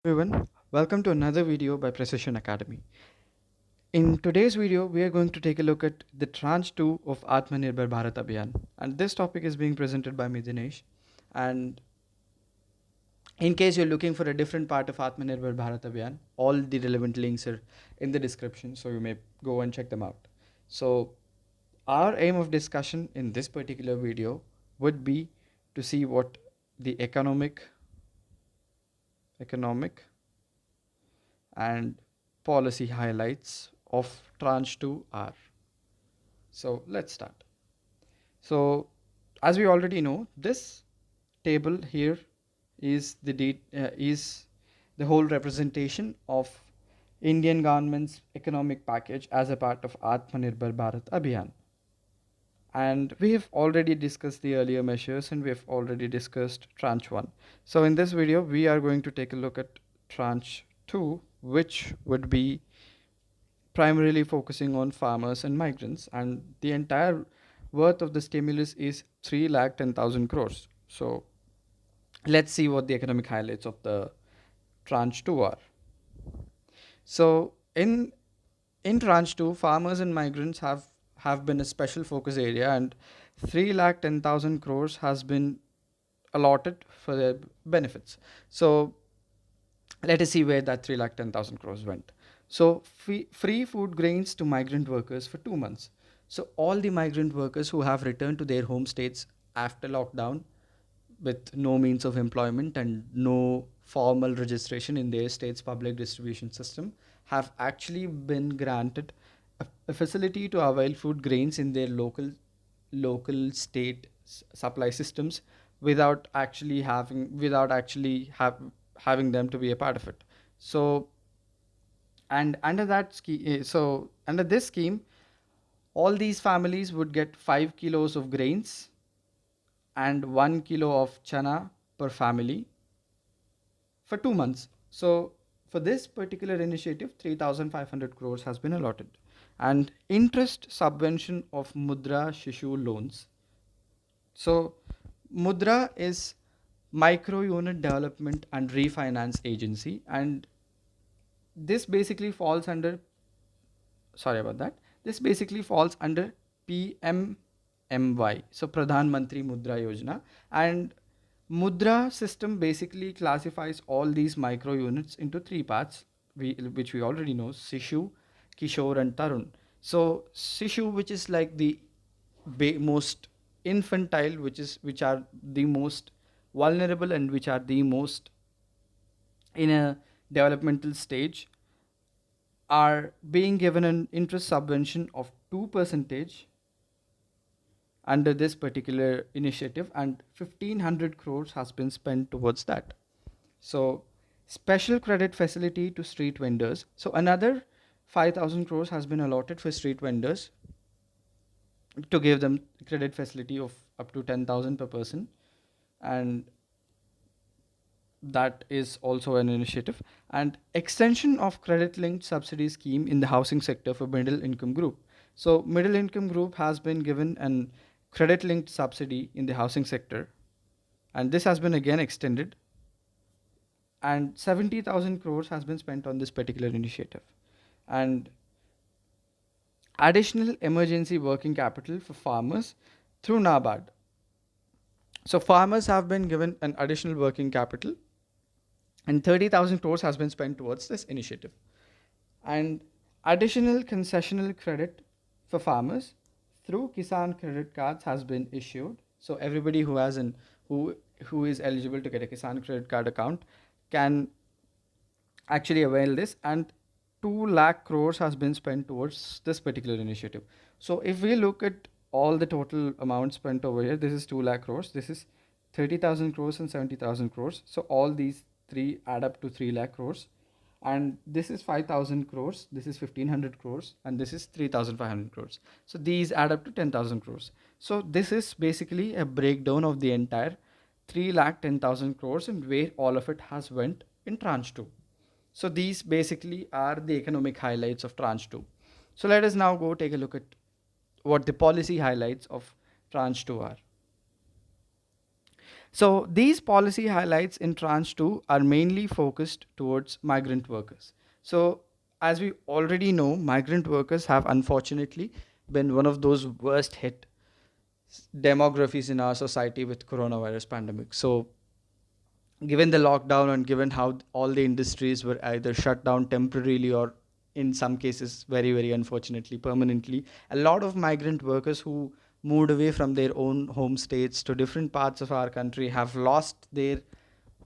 Everyone, welcome to another video by Precision Academy. In today's video, we are going to take a look at the tranche 2 of Atma Nirbhar Bharat Abhiyan, and this topic is being presented by me Dinesh. And in case you're looking for a different part of Atma Nirbhar Bharat Abhiyan, all the relevant links are in the description, so you may go and check them out. So, our aim of discussion in this particular video would be to see what the economic and policy highlights of tranche 2 are. So let's start. So as we already know, this table here is the whole representation of Indian government's economic package as a part of Atmanirbhar Bharat Abhiyan. And we have already discussed the earlier measures and we have already discussed tranche 1. So in this video, we are going to take a look at tranche 2, which would be primarily focusing on farmers and migrants, and the entire worth of the stimulus is 3,10,000 crores. So let's see what the economic highlights of the tranche 2 are. So in tranche 2, farmers and migrants have been a special focus area, and 3,10,000 crores has been allotted for their benefits. So let us see where that 3,10,000 crores went. So free food grains to migrant workers for 2 months. So all the migrant workers who have returned to their home states after lockdown with no means of employment and no formal registration in their state's public distribution system have actually been granted a facility to avail food grains in their local state supply systems without actually having them to be a part of it. So and under that scheme, so under this scheme, all these families would get 5 kilos of grains and 1 kilo of chana per family for 2 months. So for this particular initiative, 3,500 crores has been allotted. And interest subvention of Mudra Shishu loans. So Mudra is micro unit development and refinance agency, and this basically falls under sorry about that. This basically falls under PMMY, so Pradhan Mantri Mudra Yojana, and Mudra system basically classifies all these micro units into three parts, which we already know: Sishu, Kishore, and Tarun. So Sishu, which is like the most infantile, which are the most vulnerable and which are the most in a developmental stage, are being given an interest subvention of 2% under this particular initiative, and 1,500 crores has been spent towards that. So special credit facility to street vendors, so another 5,000 crores has been allotted for street vendors to give them credit facility of up to 10,000 per person, and that is also an initiative. And extension of credit linked subsidy scheme in the housing sector for middle income group. So middle income group has been given an credit linked subsidy in the housing sector, and this has been again extended, and 70,000 crores has been spent on this particular initiative. And additional emergency working capital for farmers through NABARD. So farmers have been given an additional working capital, and 30,000 crores has been spent towards this initiative. And additional concessional credit for farmers through Kisan credit cards has been issued. So everybody who is eligible to get a Kisan credit card account can actually avail this, and 2 lakh crores has been spent towards this particular initiative. So if we look at all the total amount spent over here, this is 2 lakh crores, this is 30,000 crores and 70,000 crores. So all these three add up to 3 lakh crores, and this is 5,000 crores, this is 1,500 crores, and this is 3,500 crores. So these add up to 10,000 crores. So this is basically a breakdown of the entire 3,10,000 crores and where all of it has went in tranche 2. So these basically are the economic highlights of tranche 2. So let us now go take a look at what the policy highlights of tranche 2 are. So these policy highlights in tranche 2 are mainly focused towards migrant workers. So as we already know, migrant workers have unfortunately been one of those worst hit demographies in our society with coronavirus pandemic. So given the lockdown and given how all the industries were either shut down temporarily or in some cases very unfortunately permanently, a lot of migrant workers who moved away from their own home states to different parts of our country have lost their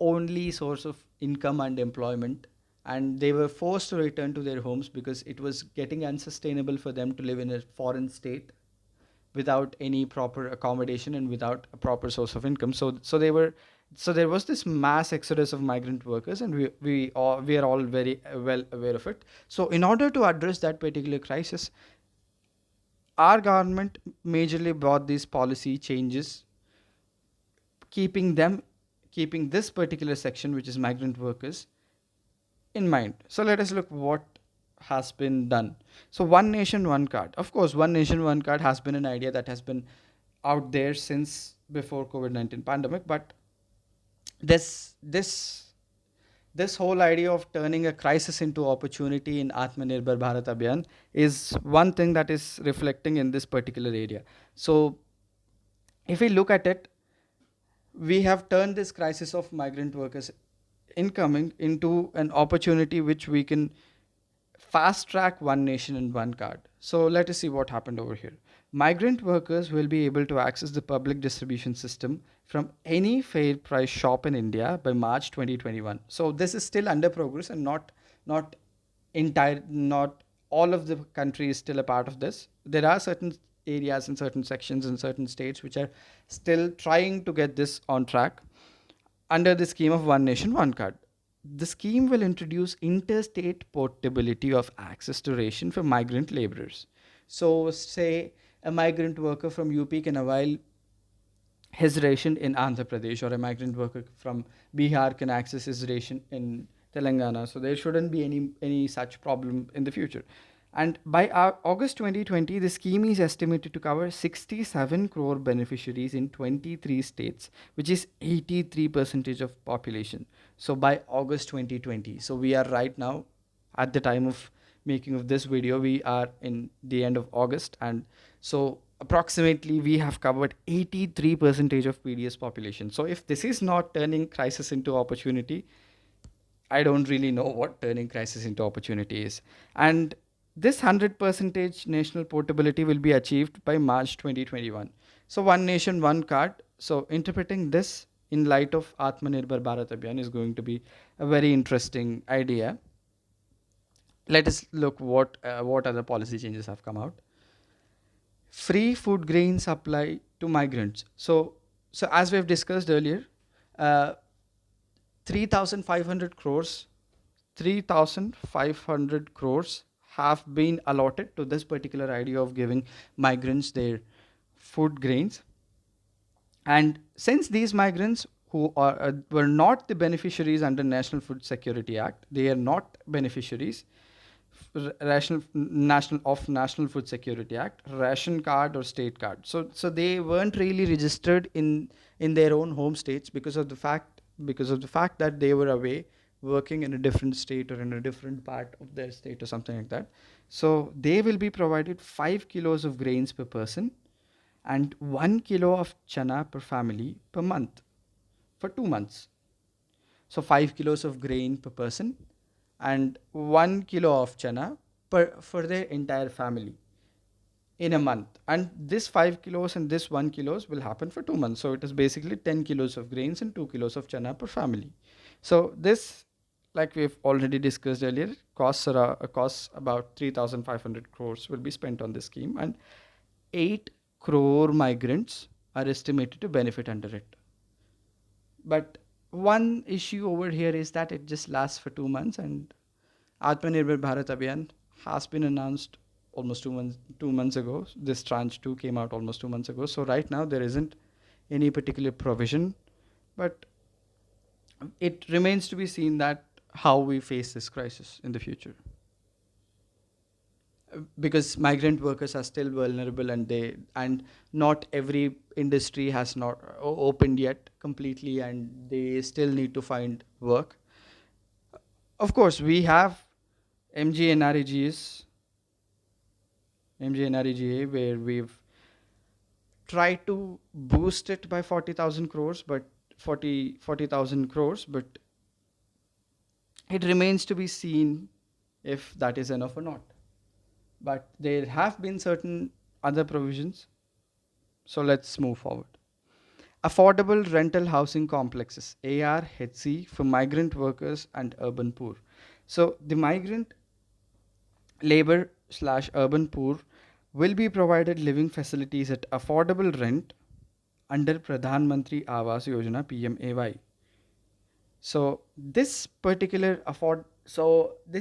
only source of income and employment, and they were forced to return to their homes because it was getting unsustainable for them to live in a foreign state without any proper accommodation and without a proper source of income. So there was this mass exodus of migrant workers, and we are all very well aware of it. So in order to address that particular crisis, our government majorly brought these policy changes, keeping them keeping this particular section, which is migrant workers, in mind. So let us look what has been done. So one nation, one card. Of course, one nation, one card has been an idea that has been out there since before COVID-19 pandemic, but this this this whole idea of turning a crisis into opportunity in Atma Nirbhar Bharat Abhiyan is one thing that is reflecting in this particular area. So if we look at it, we have turned this crisis of migrant workers incoming into an opportunity which we can fast track one nation and one card. So let us see what happened over here. Migrant workers will be able to access the public distribution system from any fair price shop in India by March 2021. So this is still under progress and not not all of the country is still a part of this. There are certain areas and certain sections in certain states which are still trying to get this on track under the scheme of One Nation, One Card. The scheme will introduce interstate portability of access to ration for migrant laborers. So, say a migrant worker from UP can avail his ration in Andhra Pradesh, or a migrant worker from Bihar can access his ration in Telangana. So there shouldn't be any such problem in the future. And by August 2020, the scheme is estimated to cover 67 crore beneficiaries in 23 states, which is 83% of population. So by August 2020, so we are right now at the time of making of this video, we are in the end of August, and so approximately we have covered 83 percentage of PDS population. So if this is not turning crisis into opportunity, I don't really know what turning crisis into opportunity is. And this 100 percentage national portability will be achieved by March 2021. So one nation, one card. So interpreting this in light of Atma Nirbhar Bharat Abhiyan is going to be a very interesting idea. Let us look what other policy changes have come out. Free food grain supply to migrants. So as we've discussed earlier, uh, 3,500 crores, 3,500 crores have been allotted to this particular idea of giving migrants their food grains. And since these migrants who were not the beneficiaries under National Food Security Act, they are not beneficiaries National Food Security Act, ration card or state card. So they weren't really registered in their own home states because of the fact that they were away working in a different state or in a different part of their state or something like that. So they will be provided 5 kilos of grains per person and 1 kilo of chana per family per month for 2 months. So 5 kilos of grain per person and 1 kilo of chana for their entire family in a month. And this 5 kilos and this 1 kilos will happen for 2 months. So it is basically 10 kilos of grains and 2 kilos of chana per family. So this, like we've already discussed earlier, costs about 3,500 crores will be spent on this scheme, and 8 crore migrants are estimated to benefit under it. But one issue over here is that it just lasts for 2 months, and Atmanirbhar Bharat Abhiyan has been announced almost 2 months 2 months ago. This tranche 2 came out almost 2 months ago. So right now there isn't any particular provision, but it remains to be seen that how we face this crisis in the future. because migrant workers are still vulnerable, and not every industry has not opened yet completely, and they still need to find work. Of course, we have MGNREGs, MGNREGA, where we've tried to boost it by 40,000 crores, but 40,000 crores, but it remains to be seen if that is enough or not. But there have been certain other provisions. So let's move forward. Affordable rental housing complexes, ARHC, for migrant workers and urban poor. So the migrant labor slash urban poor will be provided living facilities at affordable rent under Pradhan Mantri Awas Yojana PMAY. So this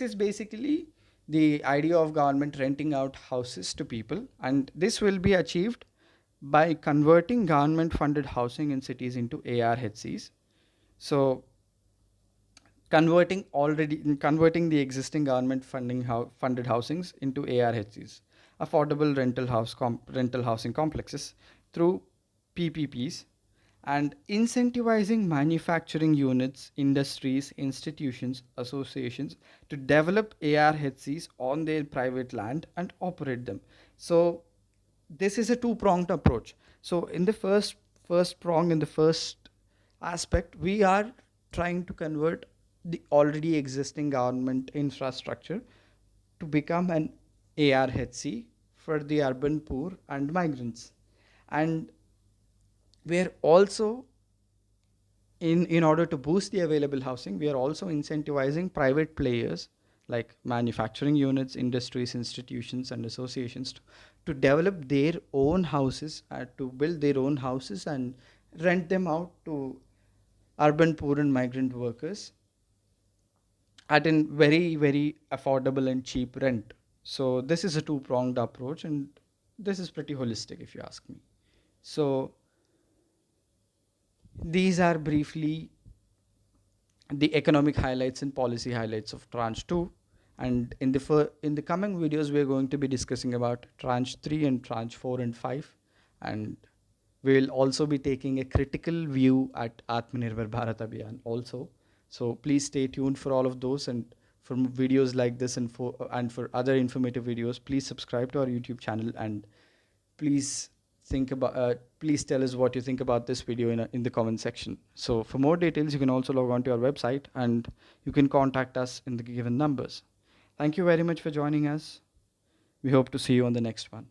is basically the idea of government renting out houses to people, and this will be achieved by converting government funded housing in cities into ARHCs. So converting the existing government funded housings into ARHCs, affordable rental housing complexes, through PPPs, and incentivizing manufacturing units, industries, institutions, associations to develop ARHCs on their private land and operate them. So this is a two pronged approach. So in the first prong, in the first aspect, we are trying to convert the already existing government infrastructure to become an ARHC for the urban poor and migrants. And we're also, in order to boost the available housing, we are also incentivizing private players like manufacturing units, industries, institutions, and associations to develop their own houses, to build their own houses and rent them out to urban poor and migrant workers at a very, very affordable and cheap rent. So this is a two pronged approach, and this is pretty holistic if you ask me. So these are briefly the economic highlights and policy highlights of tranche 2, and in the coming videos we're going to be discussing about tranche 3 and tranche 4 and 5, and we'll also be taking a critical view at Atma Nirbhar Bharat Abhiyan also. So please stay tuned for all of those, and for videos like this, and for other informative videos, please subscribe to our YouTube channel, and please please tell us what you think about this video in the comment section. So for more details, you can also log on to our website, and you can contact us in the given numbers. Thank you very much for joining us. We hope to see you on the next one.